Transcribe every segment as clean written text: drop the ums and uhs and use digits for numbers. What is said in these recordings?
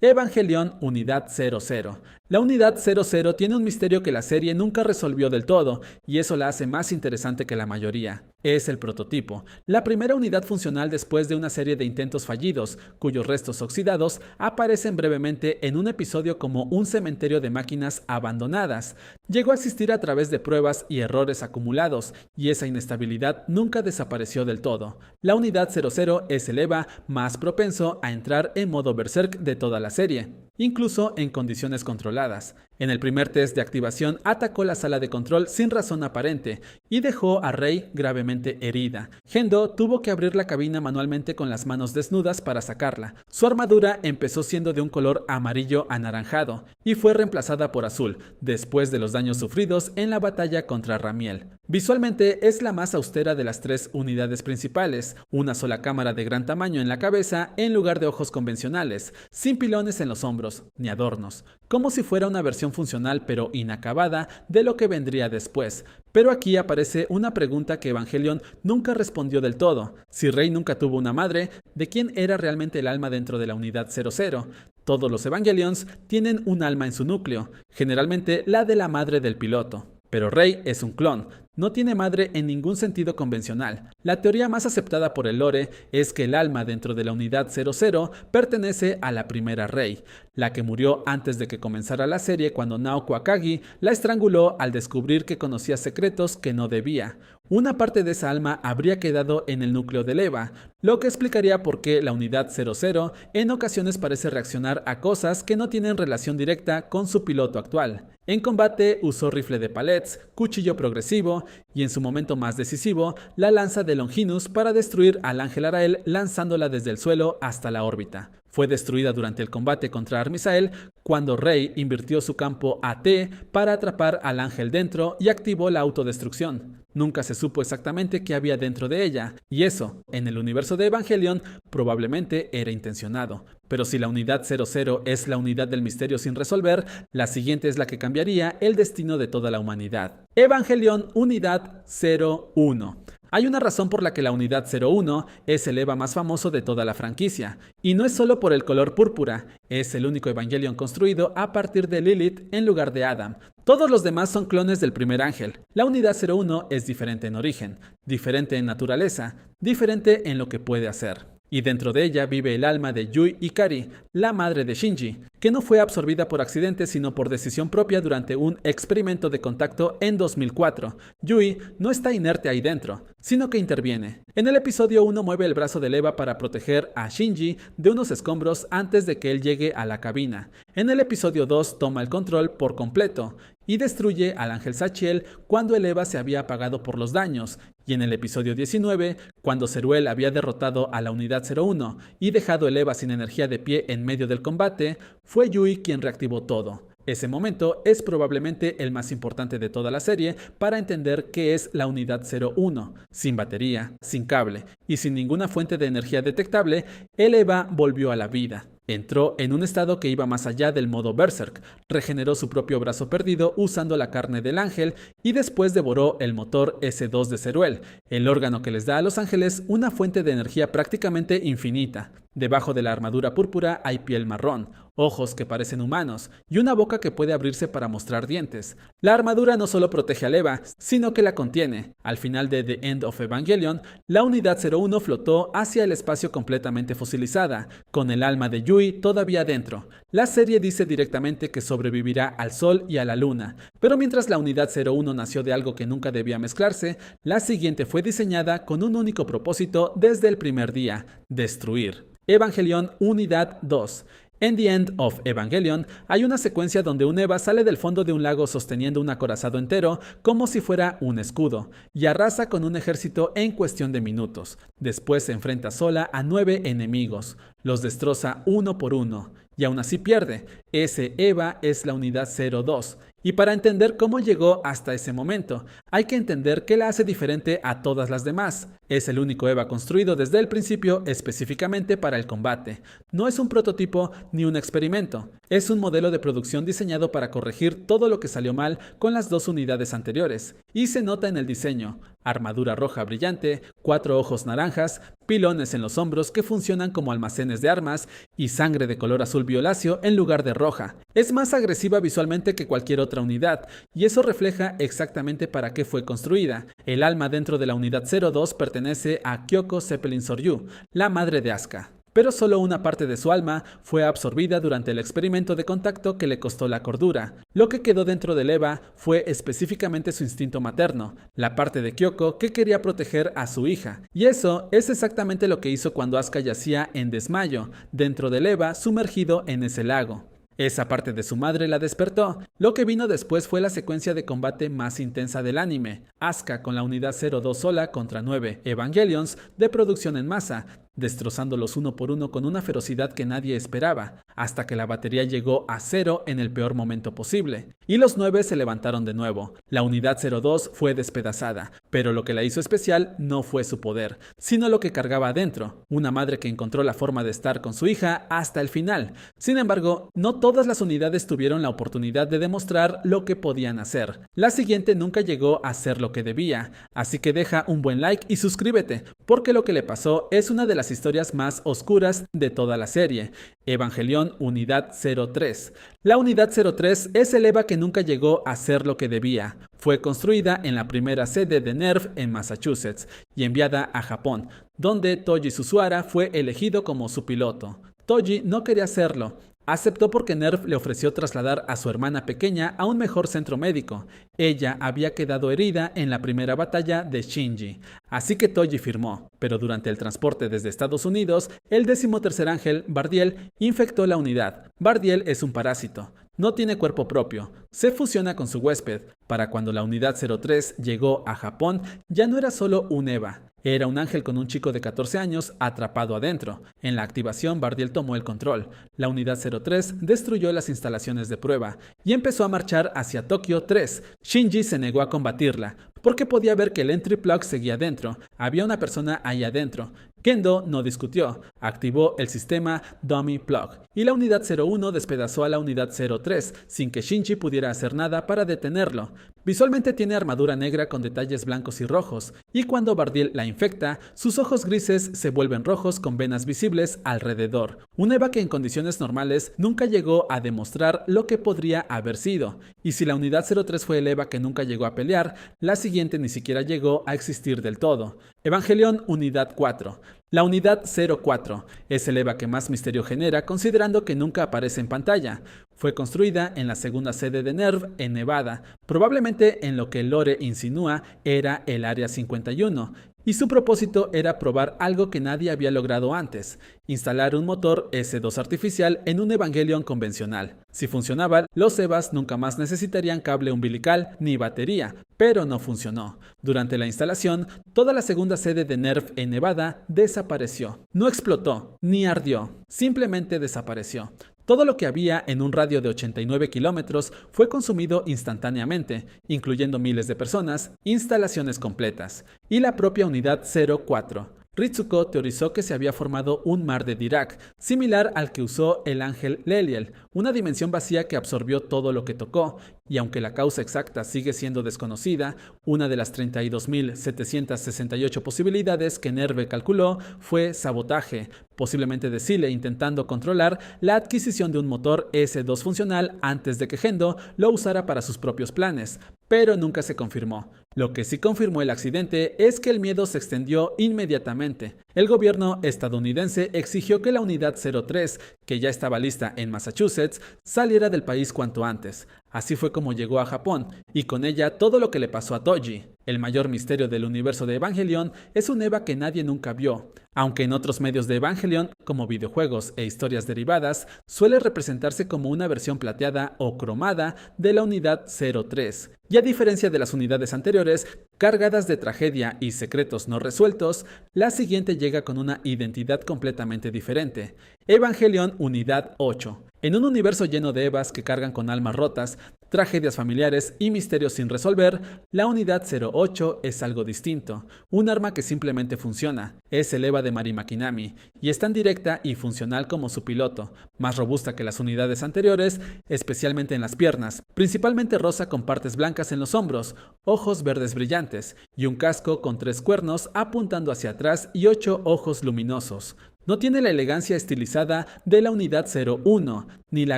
Evangelion Unidad 00. La Unidad 00 tiene un misterio que la serie nunca resolvió del todo, y eso la hace más interesante que la mayoría. Es el prototipo, la primera unidad funcional después de una serie de intentos fallidos, cuyos restos oxidados aparecen brevemente en un episodio como un cementerio de máquinas abandonadas. Llegó a existir a través de pruebas y errores acumulados, y esa inestabilidad nunca desapareció del todo. La Unidad 00 es el EVA más propenso a entrar en modo Berserk de toda la serie, incluso en condiciones controladas. En el primer test de activación atacó la sala de control sin razón aparente y dejó a Rei gravemente herida. Gendo tuvo que abrir la cabina manualmente con las manos desnudas para sacarla. Su armadura empezó siendo de un color amarillo anaranjado y fue reemplazada por azul, después de los daños sufridos en la batalla contra Ramiel. Visualmente es la más austera de las tres unidades principales, una sola cámara de gran tamaño en la cabeza en lugar de ojos convencionales, sin pilones en los hombros, ni adornos, como si fuera una versión funcional pero inacabada de lo que vendría después. Pero aquí aparece una pregunta que Evangelion nunca respondió del todo. Si Rei nunca tuvo una madre, ¿de quién era realmente el alma dentro de la Unidad 00? Todos los Evangelions tienen un alma en su núcleo, generalmente la de la madre del piloto. Pero Rei es un clon, no tiene madre en ningún sentido convencional. La teoría más aceptada por el lore es que el alma dentro de la Unidad 00 pertenece a la primera Rei, la que murió antes de que comenzara la serie cuando Naoko Akagi la estranguló al descubrir que conocía secretos que no debía. Una parte de esa alma habría quedado en el núcleo del EVA, lo que explicaría por qué la Unidad 00 en ocasiones parece reaccionar a cosas que no tienen relación directa con su piloto actual. En combate usó rifle de palets, cuchillo progresivo y en su momento más decisivo, la lanza de Longinus para destruir al Ángel Arael lanzándola desde el suelo hasta la órbita. Fue destruida durante el combate contra Armisael cuando Rei invirtió su campo AT para atrapar al ángel dentro y activó la autodestrucción. Nunca se supo exactamente qué había dentro de ella, y eso, en el universo de Evangelion, probablemente era intencionado. Pero si la Unidad 00 es la unidad del misterio sin resolver, la siguiente es la que cambiaría el destino de toda la humanidad. Evangelion Unidad 01. Hay una razón por la que la Unidad 01 es el EVA más famoso de toda la franquicia, y no es solo por el color púrpura, es el único Evangelion construido a partir de Lilith en lugar de Adam. Todos los demás son clones del primer ángel. La Unidad 01 es diferente en origen, diferente en naturaleza, diferente en lo que puede hacer. Y dentro de ella vive el alma de Yui Ikari, la madre de Shinji, que no fue absorbida por accidente sino por decisión propia durante un experimento de contacto en 2004. Yui no está inerte ahí dentro, sino que interviene. En el episodio 1 mueve el brazo del EVA para proteger a Shinji de unos escombros antes de que él llegue a la cabina. En el episodio 2 toma el control por completo y destruye al ángel Sachiel cuando el EVA se había apagado por los daños, y en el episodio 19, cuando Zeruel había derrotado a la Unidad 01 y dejado el EVA sin energía de pie en medio del combate, fue Yui quien reactivó todo. Ese momento es probablemente el más importante de toda la serie para entender qué es la Unidad 01. Sin batería, sin cable y sin ninguna fuente de energía detectable, el EVA volvió a la vida. Entró en un estado que iba más allá del modo Berserk, regeneró su propio brazo perdido usando la carne del ángel y después devoró el motor S2 de Zeruel, el órgano que les da a los ángeles una fuente de energía prácticamente infinita. Debajo de la armadura púrpura hay piel marrón, ojos que parecen humanos y una boca que puede abrirse para mostrar dientes. La armadura no solo protege al EVA, sino que la contiene. Al final de The End of Evangelion, la Unidad 01 flotó hacia el espacio completamente fosilizada, con el alma de Yui todavía dentro. La serie dice directamente que sobrevivirá al Sol y a la Luna, pero mientras la Unidad 01 nació de algo que nunca debía mezclarse, la siguiente fue diseñada con un único propósito desde el primer día: destruir. Evangelion Unidad 2. En The End of Evangelion hay una secuencia donde un EVA sale del fondo de un lago sosteniendo un acorazado entero como si fuera un escudo y arrasa con un ejército en cuestión de minutos. Después se enfrenta sola a 9 enemigos, los destroza uno por uno y aún así pierde. Ese EVA es la Unidad 02 Y para entender cómo llegó hasta ese momento, hay que entender qué la hace diferente a todas las demás. Es el único EVA construido desde el principio específicamente para el combate. No es un prototipo ni un experimento. Es un modelo de producción diseñado para corregir todo lo que salió mal con las dos unidades anteriores. Y se nota en el diseño. Armadura roja brillante, 4 ojos naranjas, pilones en los hombros que funcionan como almacenes de armas y sangre de color azul violáceo en lugar de roja. Es más agresiva visualmente que cualquier otra unidad, y eso refleja exactamente para qué fue construida. El alma dentro de la unidad 02 pertenece a Kyoko Zeppelin Soryu, la madre de Asuka. Pero solo una parte de su alma fue absorbida durante el experimento de contacto que le costó la cordura. Lo que quedó dentro del EVA fue específicamente su instinto materno, la parte de Kyoko que quería proteger a su hija. Y eso es exactamente lo que hizo cuando Asuka yacía en desmayo, dentro del EVA sumergido en ese lago. Esa parte de su madre la despertó. Lo que vino después fue la secuencia de combate más intensa del anime. Asuka con la unidad 02 sola contra 9 Evangelions de producción en masa, destrozándolos uno por uno con una ferocidad que nadie esperaba, hasta que la batería llegó a 0 en el peor momento posible. Y los 9 se levantaron de nuevo. La unidad 02 fue despedazada, pero lo que la hizo especial no fue su poder, sino lo que cargaba adentro, una madre que encontró la forma de estar con su hija hasta el final. Sin embargo, no todas las unidades tuvieron la oportunidad de demostrar lo que podían hacer. La siguiente nunca llegó a ser lo que debía, así que deja un buen like y suscríbete, porque lo que le pasó es una de las historias más oscuras de toda la serie. Evangelion Unidad 03. La Unidad 03 es el EVA que nunca llegó a ser lo que debía. Fue construida en la primera sede de NERV en Massachusetts y enviada a Japón, donde Toji Suzuhara fue elegido como su piloto. Toji no quería hacerlo. Aceptó porque NERV le ofreció trasladar a su hermana pequeña a un mejor centro médico. Ella había quedado herida en la primera batalla de Shinji, así que Toji firmó. Pero durante el transporte desde Estados Unidos, el 13º ángel, Bardiel, infectó la unidad. Bardiel es un parásito. No tiene cuerpo propio, se fusiona con su huésped. Para cuando la unidad 03 llegó a Japón, ya no era solo un EVA. Era un ángel con un chico de 14 años atrapado adentro. En la activación, Bardiel tomó el control. La unidad 03 destruyó las instalaciones de prueba y empezó a marchar hacia Tokio 3. Shinji se negó a combatirla, porque podía ver que el entry plug seguía dentro. Había una persona ahí adentro. Kendo no discutió, activó el sistema Dummy Plug y la unidad 01 despedazó a la unidad 03 sin que Shinji pudiera hacer nada para detenerlo. Visualmente tiene armadura negra con detalles blancos y rojos, y cuando Bardiel la infecta, sus ojos grises se vuelven rojos con venas visibles alrededor. Un EVA que en condiciones normales nunca llegó a demostrar lo que podría haber sido, y si la unidad 03 fue el EVA que nunca llegó a pelear, la siguiente ni siquiera llegó a existir del todo. Evangelion Unidad 4. La unidad 04 es el EVA que más misterio genera considerando que nunca aparece en pantalla. Fue construida en la segunda sede de NERV en Nevada, probablemente en lo que el lore insinúa era el Área 51, y su propósito era probar algo que nadie había logrado antes, instalar un motor S2 artificial en un Evangelion convencional. Si funcionaba, los EVAs nunca más necesitarían cable umbilical ni batería, pero no funcionó. Durante la instalación, toda la segunda sede de NERV en Nevada desapareció. No explotó, ni ardió, simplemente desapareció. Todo lo que había en un radio de 89 kilómetros fue consumido instantáneamente, incluyendo miles de personas, instalaciones completas, y la propia unidad 04. Ritsuko teorizó que se había formado un mar de Dirac, similar al que usó el ángel Leliel, una dimensión vacía que absorbió todo lo que tocó, y aunque la causa exacta sigue siendo desconocida, una de las 32.768 posibilidades que NERV calculó fue sabotaje, posiblemente de Sile intentando controlar la adquisición de un motor S2 funcional antes de que Gendo lo usara para sus propios planes, pero nunca se confirmó. Lo que sí confirmó el accidente es que el miedo se extendió inmediatamente. El gobierno estadounidense exigió que la unidad 03, que ya estaba lista en Massachusetts, saliera del país cuanto antes. Así fue como llegó a Japón, y con ella todo lo que le pasó a Toji. El mayor misterio del universo de Evangelion es un EVA que nadie nunca vio, aunque en otros medios de Evangelion, como videojuegos e historias derivadas, suele representarse como una versión plateada o cromada de la unidad 03. Y a diferencia de las unidades anteriores, cargadas de tragedia y secretos no resueltos, la siguiente llega con una identidad completamente diferente. Evangelion Unidad 8. En un universo lleno de EVAs que cargan con almas rotas, tragedias familiares y misterios sin resolver, la Unidad 08 es algo distinto, un arma que simplemente funciona, es el EVA de Mari Makinami, y es tan directa y funcional como su piloto, más robusta que las unidades anteriores, especialmente en las piernas, principalmente rosa con partes blancas en los hombros, ojos verdes brillantes, y un casco con 3 cuernos apuntando hacia atrás y 8 ojos luminosos. No tiene la elegancia estilizada de la Unidad 01, ni la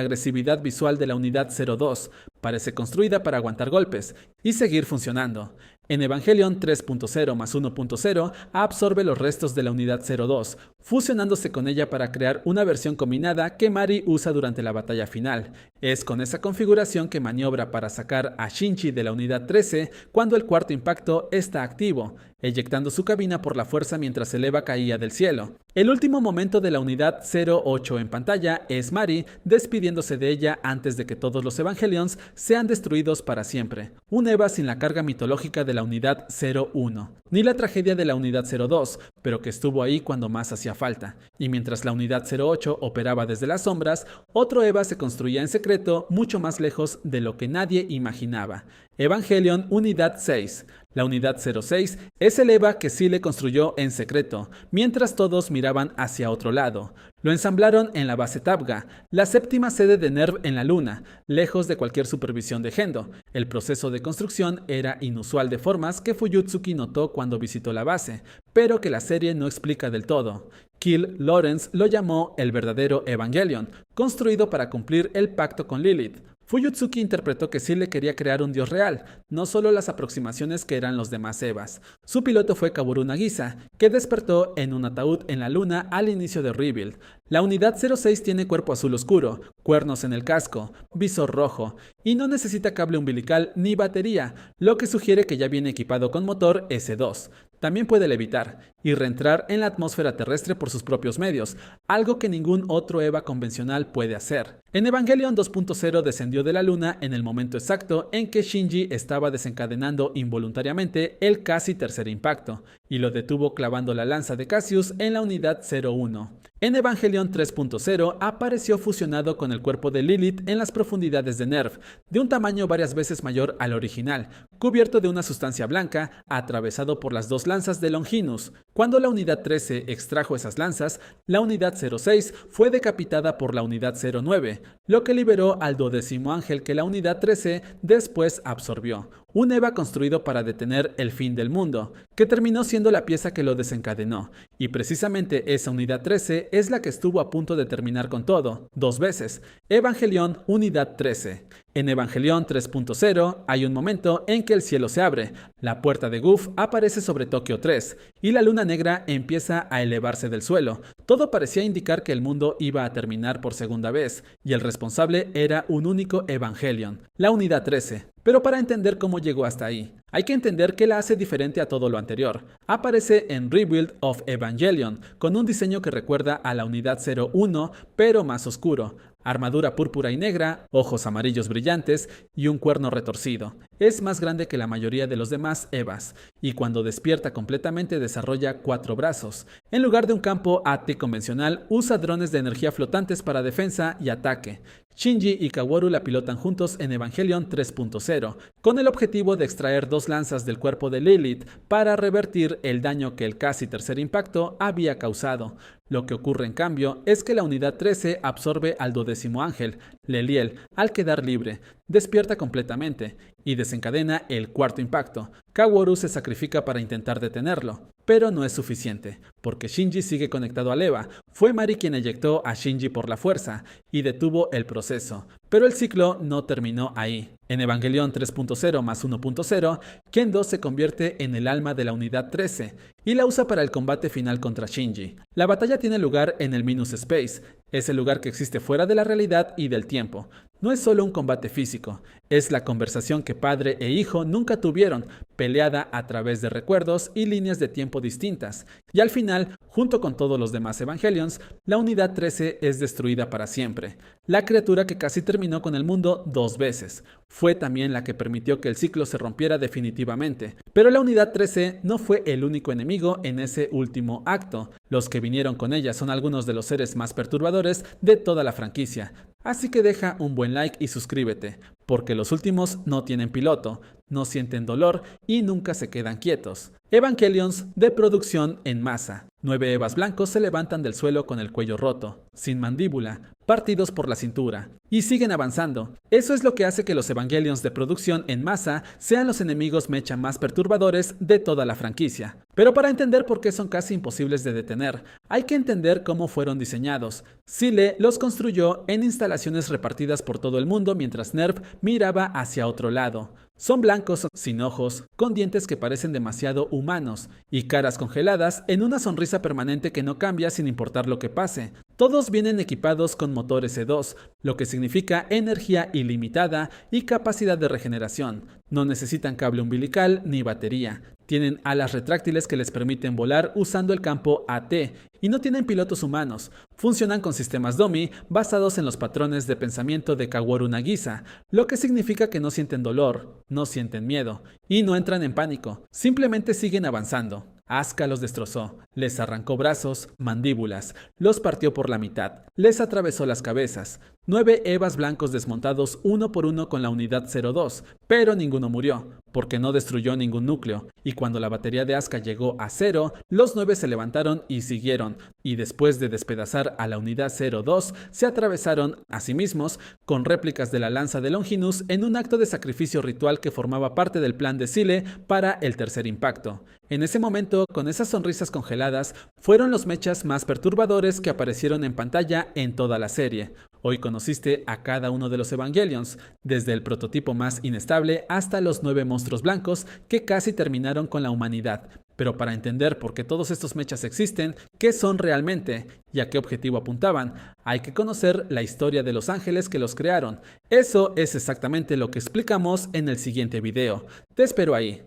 agresividad visual de la Unidad 02, parece construida para aguantar golpes y seguir funcionando. En Evangelion 3.0 más 1.0 absorbe los restos de la Unidad 02, fusionándose con ella para crear una versión combinada que Mari usa durante la batalla final. Es con esa configuración que maniobra para sacar a Shinji de la Unidad 13 cuando el cuarto impacto está activo, eyectando su cabina por la fuerza mientras el EVA caía del cielo. El último momento de la Unidad 08 en pantalla es Mari despidiéndose de ella antes de que todos los Evangelions sean destruidos para siempre. Un EVA sin la carga mitológica de la Unidad 01, ni la tragedia de la Unidad 02, pero que estuvo ahí cuando más hacía falta. Y mientras la Unidad 08 operaba desde las sombras, otro EVA se construía en secreto mucho más lejos de lo que nadie imaginaba. Evangelion Unidad 6. La Unidad 06 es el EVA que Seele construyó en secreto, mientras todos miraban hacia otro lado. Lo ensamblaron en la base Tabga, la séptima sede de NERV en la Luna, lejos de cualquier supervisión de Gendo. El proceso de construcción era inusual de formas que Fuyutsuki notó cuando visitó la base, pero que la serie no explica del todo. Kill Lawrence lo llamó el verdadero Evangelion, construido para cumplir el pacto con Lilith. Fuyutsuki interpretó que Seele quería crear un dios real, no solo las aproximaciones que eran los demás EVAs. Su piloto fue Kaworu Nagisa, que despertó en un ataúd en la luna al inicio de Rebuild. La Unidad 06 tiene cuerpo azul oscuro, cuernos en el casco, visor rojo, y no necesita cable umbilical ni batería, lo que sugiere que ya viene equipado con motor S2. También puede levitar y reentrar en la atmósfera terrestre por sus propios medios, algo que ningún otro EVA convencional puede hacer. En Evangelion 2.0 descendió de la luna en el momento exacto en que Shinji estaba desencadenando involuntariamente el casi tercer impacto, y lo detuvo clavando la lanza de Cassius en la Unidad 01. En Evangelion 3.0 apareció fusionado con el cuerpo de Lilith en las profundidades de NERV, de un tamaño varias veces mayor al original, cubierto de una sustancia blanca, atravesado por las 2 lanzas de Longinus. Cuando la Unidad 13 extrajo esas lanzas, la Unidad 06 fue decapitada por la Unidad 09, lo que liberó al 12º ángel que la Unidad 13 después absorbió. Un EVA construido para detener el fin del mundo, que terminó siendo la pieza que lo desencadenó, y precisamente esa Unidad 13 es la que estuvo a punto de terminar con todo, 2 veces. Evangelion Unidad 13. En Evangelion 3.0 hay un momento en que el cielo se abre, la puerta de Guf aparece sobre Tokio 3 y la luna negra empieza a elevarse del suelo. Todo parecía indicar que el mundo iba a terminar por segunda vez y el responsable era un único Evangelion, la Unidad 13. Pero para entender cómo llegó hasta ahí, hay que entender qué la hace diferente a todo lo anterior. Aparece en Rebuild of Evangelion, con un diseño que recuerda a la Unidad 01, pero más oscuro. Armadura púrpura y negra, ojos amarillos brillantes y un cuerno retorcido. Es más grande que la mayoría de los demás EVAs, y cuando despierta completamente desarrolla 4 brazos. En lugar de un campo AT convencional, usa drones de energía flotantes para defensa y ataque. Shinji y Kaworu la pilotan juntos en Evangelion 3.0, con el objetivo de extraer 2 lanzas del cuerpo de Lilith para revertir el daño que el casi tercer impacto había causado. Lo que ocurre en cambio es que la Unidad 13 absorbe al 12º ángel, Leliel, al quedar libre, despierta completamente y desencadena el cuarto impacto. Kaworu se sacrifica para intentar detenerlo, pero no es suficiente, porque Shinji sigue conectado al EVA. Fue Mari quien eyectó a Shinji por la fuerza y detuvo el proceso, pero el ciclo no terminó ahí. En Evangelion 3.0 más 1.0, Kendo se convierte en el alma de la Unidad 13 y la usa para el combate final contra Shinji. La batalla tiene lugar en el Minus Space, es el lugar que existe fuera de la realidad y del tiempo. No es solo un combate físico, es la conversación que padre e hijo nunca tuvieron, peleada a través de recuerdos y líneas de tiempo distintas. Y al final, junto con todos los demás Evangelions, la Unidad 13 es destruida para siempre. La criatura que casi terminó con el mundo 2 veces. Fue también la que permitió que el ciclo se rompiera definitivamente. Pero la Unidad 13 no fue el único enemigo en ese último acto. Los que vinieron con ella son algunos de los seres más perturbadores de toda la franquicia. Así que deja un buen like y suscríbete. porque los últimos no tienen piloto, no sienten dolor y nunca se quedan quietos. Evangelions de producción en masa. 9 Evas blancos se levantan del suelo con el cuello roto, sin mandíbula, partidos por la cintura, y siguen avanzando. Eso es lo que hace que los Evangelions de producción en masa sean los enemigos mecha más perturbadores de toda la franquicia. Pero para entender por qué son casi imposibles de detener, hay que entender cómo fueron diseñados. Sile los construyó en instalaciones repartidas por todo el mundo mientras Nerv miraba hacia otro lado. Son blancos, sin ojos, con dientes que parecen demasiado humanos, y caras congeladas en una sonrisa permanente que no cambia sin importar lo que pase. Todos vienen equipados con motores E2, lo que significa energía ilimitada y capacidad de regeneración. No necesitan cable umbilical ni batería. Tienen alas retráctiles que les permiten volar usando el campo AT y no tienen pilotos humanos. Funcionan con sistemas Domi basados en los patrones de pensamiento de Kaworu Nagisa, lo que significa que no sienten dolor, no sienten miedo y no entran en pánico. Simplemente siguen avanzando. Asuka los destrozó, les arrancó brazos, mandíbulas, los partió por la mitad, les atravesó las cabezas. 9 Evas blancos desmontados uno por uno con la unidad 02, pero ninguno murió, porque no destruyó ningún núcleo, y cuando la batería de Asuka llegó a 0, los 9 se levantaron y siguieron, y después de despedazar a la unidad 02, se atravesaron a sí mismos con réplicas de la lanza de Longinus en un acto de sacrificio ritual que formaba parte del plan de Sile para el tercer impacto. En ese momento, con esas sonrisas congeladas, fueron los mechas más perturbadores que aparecieron en pantalla en toda la serie. Hoy conociste a cada uno de los Evangelions, desde el prototipo más inestable hasta los 9 monstruos blancos que casi terminaron con la humanidad. Pero para entender por qué todos estos mechas existen, qué son realmente y a qué objetivo apuntaban, hay que conocer la historia de los ángeles que los crearon. Eso es exactamente lo que explicamos en el siguiente video. Te espero ahí.